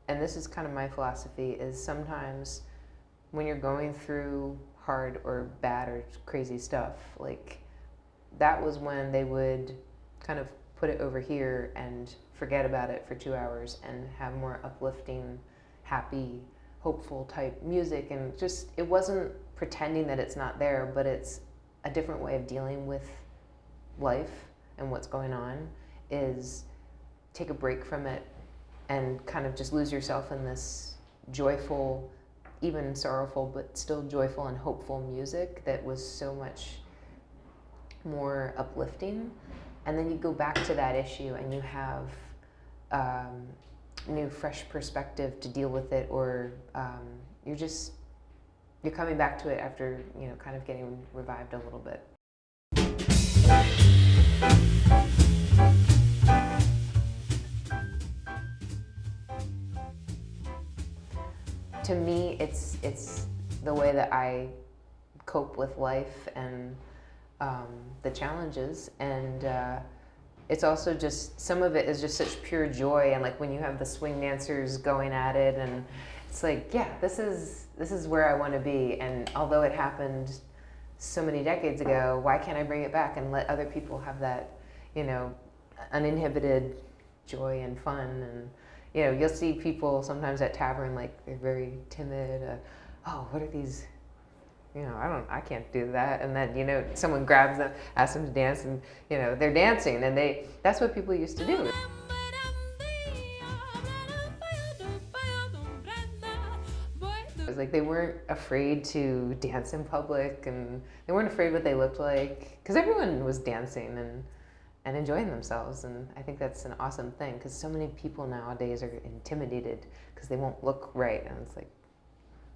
and this is kind of my philosophy, is sometimes when you're going through hard or bad or crazy stuff, like that was when they would kind of put it over here and forget about it for 2 hours and have more uplifting, happy, hopeful type music. And just, it wasn't pretending that it's not there, but it's a different way of dealing with life and what's going on, is take a break from it and kind of just lose yourself in this joyful, even sorrowful, but still joyful and hopeful music that was so much more uplifting. And then you go back to that issue and you have new, fresh perspective to deal with it, or you're coming back to it after, you know, kind of getting revived a little bit. To me, it's the way that I cope with life and the challenges, and it's also just, some of it is just such pure joy, and like when you have the swing dancers going at it, and it's like, yeah, this is where I want to be. And although it happened so many decades ago, why can't I bring it back and let other people have that, you know, uninhibited joy and fun? And you know, you'll see people sometimes at tavern, like they're very timid. Oh, what are these? You know, I can't do that. And then, you know, someone grabs them, asks them to dance, and you know, they're dancing, and that's what people used to do. It was like they weren't afraid to dance in public, and they weren't afraid what they looked like, because everyone was dancing and enjoying themselves. And I think that's an awesome thing, because so many people nowadays are intimidated because they won't look right, and it's like,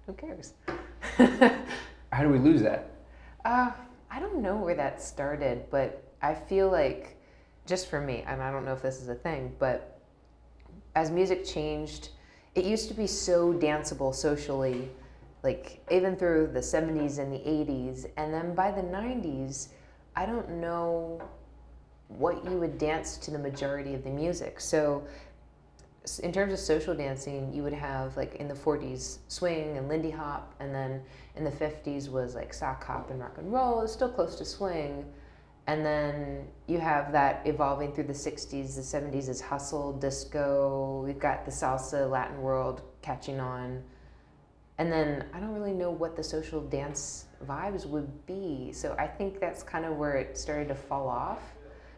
who cares? How do we lose that? I don't know where that started, but I feel like, just for me, and I don't know if this is a thing, but as music changed, it used to be so danceable socially, like even through the 70s and the 80s, and then by the 90s, I don't know what you would dance to the majority of the music. So in terms of social dancing, you would have, like in the 40s, swing and Lindy Hop, and then in the 50s was like sock hop and rock and roll. It's still close to swing. And then you have that evolving through the 60s, the 70s is hustle, disco. We've got the salsa, Latin world catching on. And then I don't really know what the social dance vibes would be. So I think that's kind of where it started to fall off,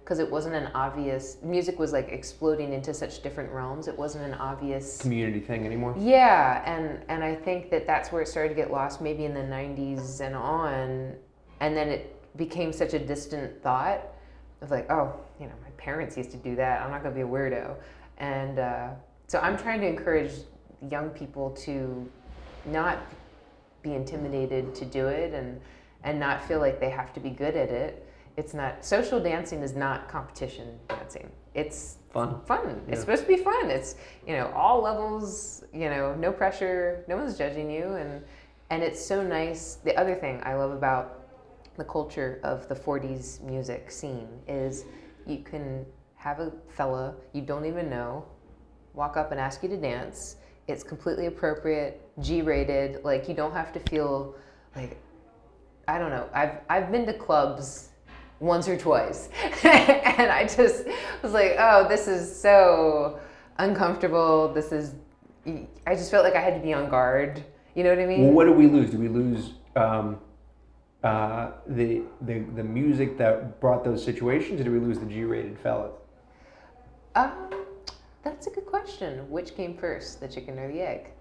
because it wasn't an obvious, music was like exploding into such different realms. It wasn't an obvious Community thing anymore? Yeah, and I think that that's where it started to get lost, maybe in the 90s and on. And then it became such a distant thought of like, oh, you know, my parents used to do that, I'm not gonna be a weirdo. And so I'm trying to encourage young people to not be intimidated to do it, and not feel like they have to be good at it. It's not, social dancing is not competition dancing. It's fun. Fun. Yeah. It's supposed to be fun. It's, you know, all levels, you know, no pressure, no one's judging you, and it's so nice. The other thing I love about the culture of the 40s music scene is you can have a fella you don't even know walk up and ask you to dance. It's completely appropriate, G-rated. Like, you don't have to feel like, I don't know. I've been to clubs once or twice, and I just was like, oh, this is so uncomfortable. I just felt like I had to be on guard. You know what I mean? Well, what do we lose? Do we lose the music that brought those situations, or do we lose the G-rated fellas? That's a good question. Which came first, the chicken or the egg?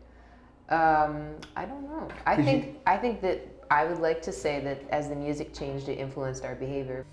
I don't know. I think that I would like to say that as the music changed, it influenced our behavior.